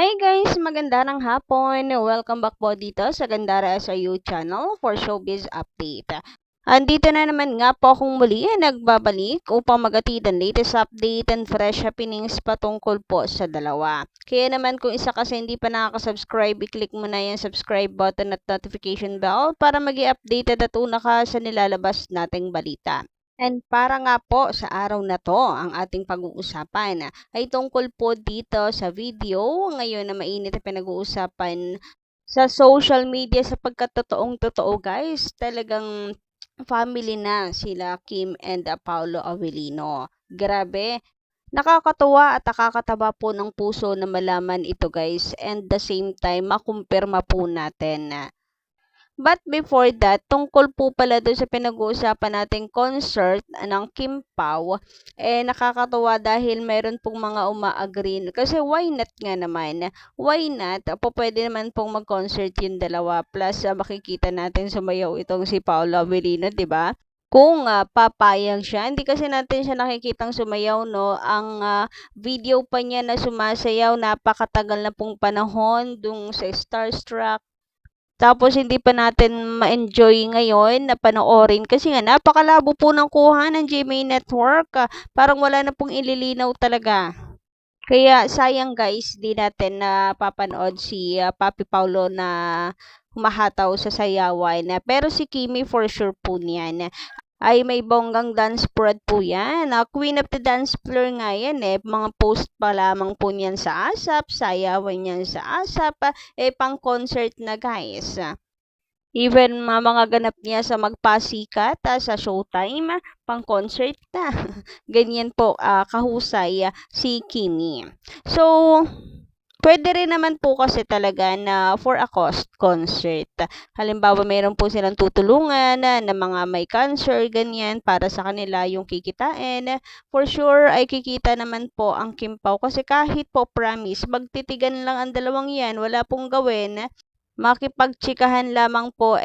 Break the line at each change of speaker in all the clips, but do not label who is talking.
Hi guys! Magandang hapon! Welcome back po dito sa Gandara SRU channel for Showbiz Update. Andito na naman nga po akong muli nagbabalik upang magatid ang latest update and fresh happenings patungkol po sa dalawa. Kaya naman kung isa kasi hindi pa nakaka-subscribe, i-click mo na yung subscribe button at notification bell para mag-i-updated at una ka sa nilalabas nating balita. And para nga po sa araw na to, ang ating pag-uusapan ay tungkol po dito sa video ngayon na mainit na pinag-uusapan sa social media sapagkat totoong-totoo guys, talagang family na sila Kim and Paolo Avellino. Grabe, nakakatuwa at nakakataba po ng puso na malaman ito guys and the same time makumpirma po natin. But before that, tungkol po pala doon sa pinag-uusapan nating concert ng Kim Pao, nakakatuwa dahil meron pong mga uma-agree. Kasi why not nga naman? Why not? Pwede naman pong mag-concert yung dalawa. Plus, makikita natin sumayaw itong si Paolo Avellino, di ba? Kung papayag siya, hindi kasi natin siya nakikitang sumayaw, no? Ang video pa niya na sumasayaw, napakatagal na pong panahon dung sa Starstruck. Tapos hindi pa natin ma-enjoy ngayon na panoorin kasi nga napakalabo po ng kuha ng GMA Network. Parang wala na pong ililinaw talaga. Kaya sayang guys, di natin napapanood si Papi Paulo na humahataw sa sayawan. Pero si Kimi for sure po niyan ay may bonggang dance spread po yan. Queen of the dance floor nga yan Mga post pa lamang po niyan sa ASAP, sayawan niyan sa ASAP, pang concert na guys. Even mga ganap niya sa magpasikat sa Showtime, pang concert na. Ganyan po kahusay si Kimi. So, pwede rin naman po kasi talaga na for a cost concert. Halimbawa, mayroon po silang tutulungan na mga may cancer, ganyan, para sa kanila yung kikitain. For sure, ay kikita naman po ang Kim Pao kasi kahit po promise, magtitigan lang ang dalawang yan, wala pong gawin. Makipagtsikahan lamang po,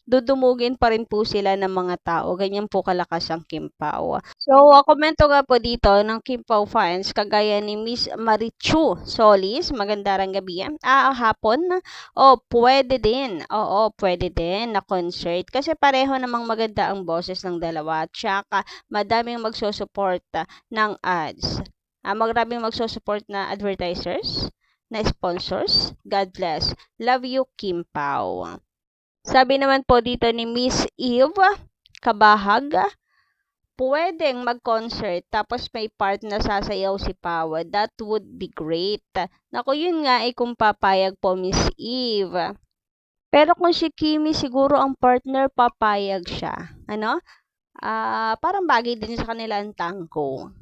dudumugin pa rin po sila ng mga tao. Ganyan po kalakas ang Kim Pao. So, komento nga po dito ng Kim Pao fans, kagaya ni Miss Marichu Solis, magandang gabi. Hapon? Pwede din. Oo, pwede din na concert. Kasi pareho namang maganda ang boses ng dalawa. Tsaka, madaming magsusupport ng ads. Maraming magsusupport na advertisers, na sponsors. God bless. Love you, Kim Pao. Sabi naman po dito ni Miss Eve Kabahag, pwedeng mag-concert tapos may part na sasayaw si Pao. That would be great. Naku, yun nga kung papayag po Miss Eve. Pero kung si Kimi siguro ang partner, papayag siya. Ano? Parang bagay din sa kanila ang tangko.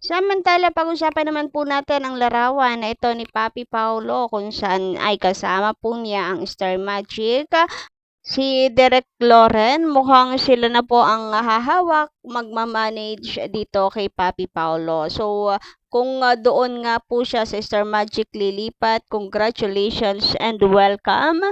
Samantala, pag-usapan naman po natin ang larawan na ito ni Papi Paulo kung saan ay kasama po niya ang Star Magic. Si Derek Loren, mukhang sila na po ang hahawak, magmamanage dito kay Papi Paulo. So, kung doon nga po siya sa Star Magic lilipat, congratulations and welcome,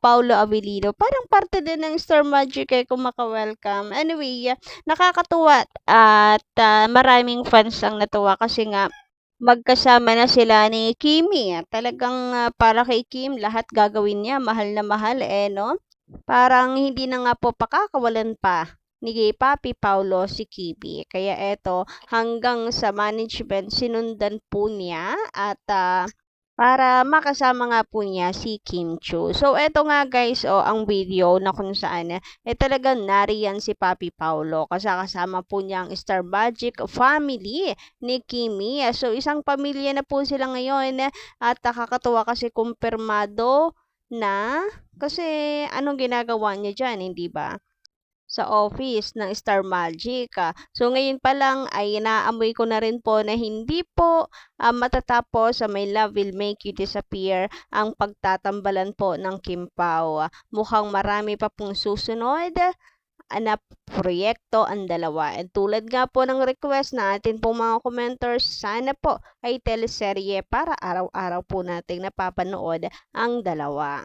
Paulo Avellino. Parang parte din ng Star Magic kung maka-welcome. Anyway, nakakatuwa at maraming fans ang natuwa kasi nga magkasama na sila ni Kimi. Talagang para kay Kim, lahat gagawin niya. Mahal na mahal no? Parang hindi na nga po pakakawalan pa ni Papi Paulo si Kimi. Kaya eto, hanggang sa management, sinundan po niya at para makasama nga po niya si Kim Chu. So, eto nga guys, ang video na kung saan talagang nariyan si Papi Paulo. Kasama po niya ang Star Magic family ni Kimi. So, isang pamilya na po sila ngayon at nakakatuwa kasi kumpirmado na kasi anong ginagawa niya dyan, hindi ba? Sa office ng Star Magic. So ngayon pa lang ay naamoy ko na rin po na hindi po matatapos sa My Love Will Make You Disappear ang pagtatambalan po ng Kim Pao. Mukhang marami pa pong susunod na proyekto ang dalawa. At tulad nga po ng request na atin pong mga commenters, sana po ay teleserye para araw-araw po nating napapanood ang dalawa.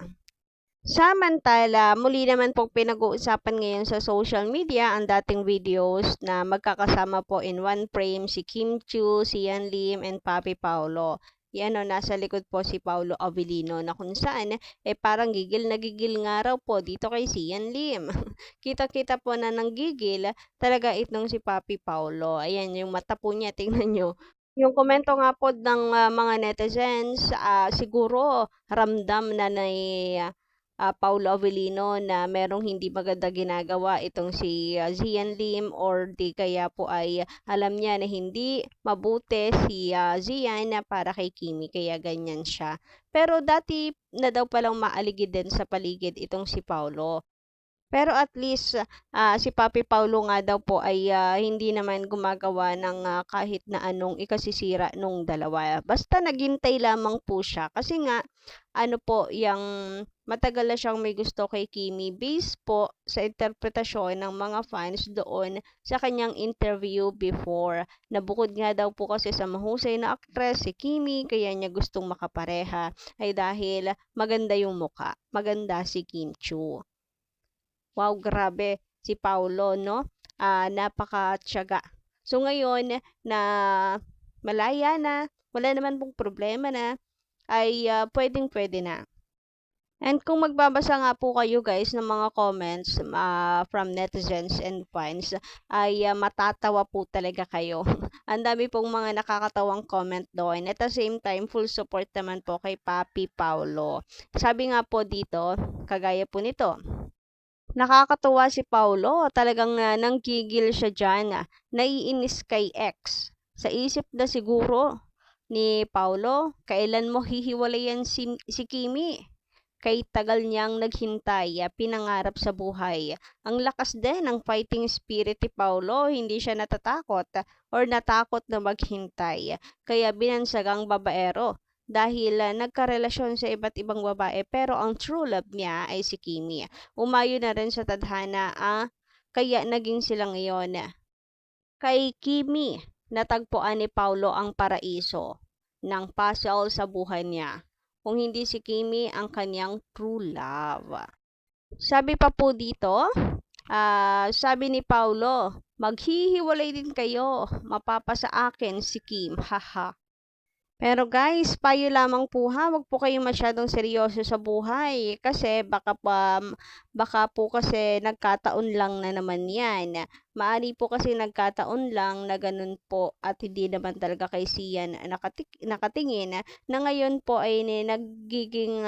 Samantala, muli naman po pinag-uusapan ngayon sa social media ang dating videos na magkakasama po in one frame si Kim Chu, si Yan Lim, and Papi Paulo. nasa likod po si Paolo Avellino na kung saan parang gigil na gigil nga raw po dito kay Sian Lim. Kita-kita po na nang gigil talaga itong si Papi Paolo. Ayan yung mata po niya, tingnan nyo. Yung komento nga po ng mga netizens, siguro ramdam na ni Paulo Avellino na merong hindi maganda ginagawa itong si Zian Lim, or di kaya po ay alam niya na hindi mabuti si Zian para kay Kimi, kaya ganyan siya. Pero dati na daw palang maaligid din sa paligid itong si Paulo. Pero at least si Papi Paulo nga daw po ay hindi naman gumagawa ng kahit na anong ikasisira nung dalawa. Basta naghintay lamang po siya kasi nga ano po yung matagal na siyang may gusto kay Kimi based po sa interpretasyon ng mga fans doon sa kanyang interview before. Na bukod nga daw po kasi sa mahusay na aktres si Kimi, kaya niya gustong makapareha ay dahil maganda yung muka, maganda si Kim Chiu. Wow, grabe si Paulo, no? Napakatiyaga. So ngayon na malaya na, wala naman pong problema na, ay pwedeng-pwede na. And kung magbabasa nga po kayo guys ng mga comments from netizens and fans, ay matatawa po talaga kayo. Ang dami pong mga nakakatawang comment doon. At the same time, full support naman po kay Papi Paulo. Sabi nga po dito, kagaya po nito, nakakatuwa si Paulo, talagang nanggigil siya dyan, naiinis kay X. Sa isip na siguro ni Paulo, kailan mo hihiwalayan si Kimi? Kay tagal niyang naghintay, pinangarap sa buhay. Ang lakas din ng fighting spirit ni Paulo, hindi siya natatakot or natakot na maghintay. Kaya binansagang babaero dahil nagkarelasyon sa iba't ibang babae, pero ang true love niya ay si Kimi. Umayo na rin sa tadhana, kaya naging sila ngayon. Kay Kimi, natagpuan ni Paulo ang paraiso ng puzzle sa buhay niya. Kung hindi si Kimi ang kanyang true love. Sabi pa po dito, sabi ni Paulo, maghihiwalay din kayo, mapapasa akin si Kim, haha. Pero guys, payo lamang po ha, wag po kayong masyadong seryoso sa buhay kasi baka po kasi nagkataon lang na naman yan. Maari po kasi nagkataon lang na ganun po at hindi naman talaga kay Sian nakatingin na ngayon po ay nagiging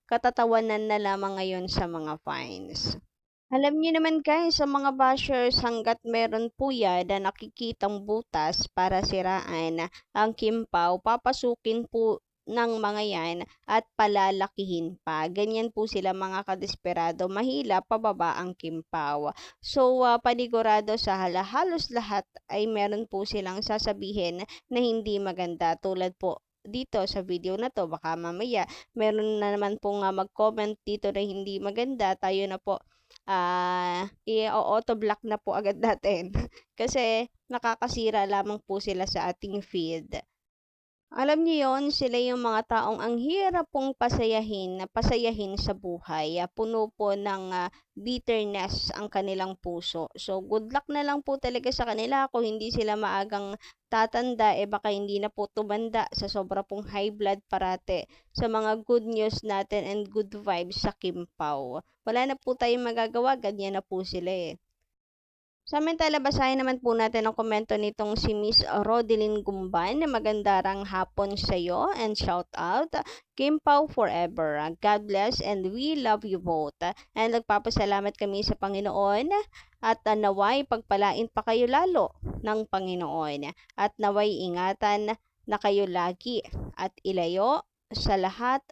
katatawanan na lamang ngayon sa mga fans. Alam niyo naman guys, sa mga bashers, hanggat meron po yan na nakikitang butas para siraan ang Kim Pao, papasukin po ng mga yan at palalakihin pa. Ganyan po sila mga kadesperado, mahila pababa ang Kim Pao. So, panigurado sa halos lahat ay meron po silang sasabihin na hindi maganda. Tulad po dito sa video na to, baka mamaya meron na naman pong mag-comment dito na hindi maganda, tayo na po i-auto block na po agad natin kasi nakakasira lamang po sila sa ating feed. Alam niyo yon, sila yung mga taong ang hirap pong pasayahin sa buhay. Puno po ng bitterness ang kanilang puso. So, good luck na lang po talaga sa kanila. Kung hindi sila maagang tatanda, baka hindi na po tumanda sa sobra pong high blood parate sa mga good news natin and good vibes sa Kim Pao. Wala na po tayong magagawa, ganyan na po sila. Samantala, basahin naman po natin ang komento nitong si Miss Rodeline Gumban. Magandang hapon sa iyo and shout out Kim Pao forever. God bless and we love you both. And nagpapasalamat kami sa Panginoon at naway pagpalain pa kayo lalo ng Panginoon. At naway ingatan na kayo lagi at ilayo sa lahat.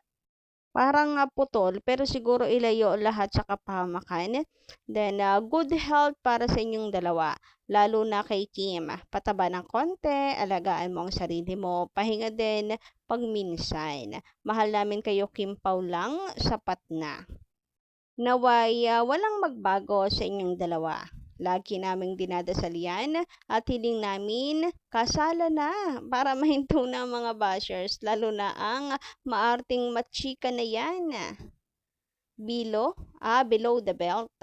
Parang putol, pero siguro ilayo lahat sa kapahamakan. Then, good health para sa inyong dalawa. Lalo na kay Kim. Pataba ng konti, alagaan mo ang sarili mo. Pahinga din pag minsan. Mahal namin kayo, Kim Pao lang, sapat na. Naway, walang magbago sa inyong dalawa. Lagi naming dinadasal yan at hiling namin kasala na para mahinto na mga bashers, lalo na ang maarting machika na yan. Below the belt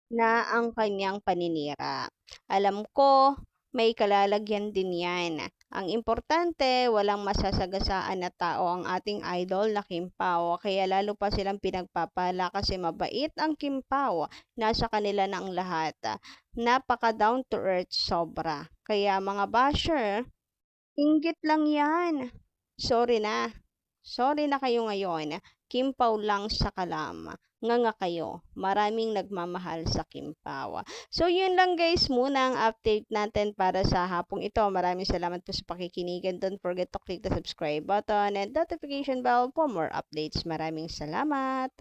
na ang kanyang paninira. Alam ko, may kalalagyan din yan. Ang importante, walang masasagasaan na tao ang ating idol na Kim Pao. Kaya lalo pa silang pinagpapala kasi mabait ang Kim Pao. Nasa kanila na ang lahat. Napaka down to earth sobra. Kaya mga basher, inggit lang yan. Sorry na. Sorry na kayo ngayon. Kim Pao lang sa kalam. Nga kayo. Maraming nagmamahal sa Kim Pao. So, yun lang guys muna ang update natin para sa hapong ito. Maraming salamat po sa pakikinig and don't forget to click the subscribe button and notification bell for more updates. Maraming salamat.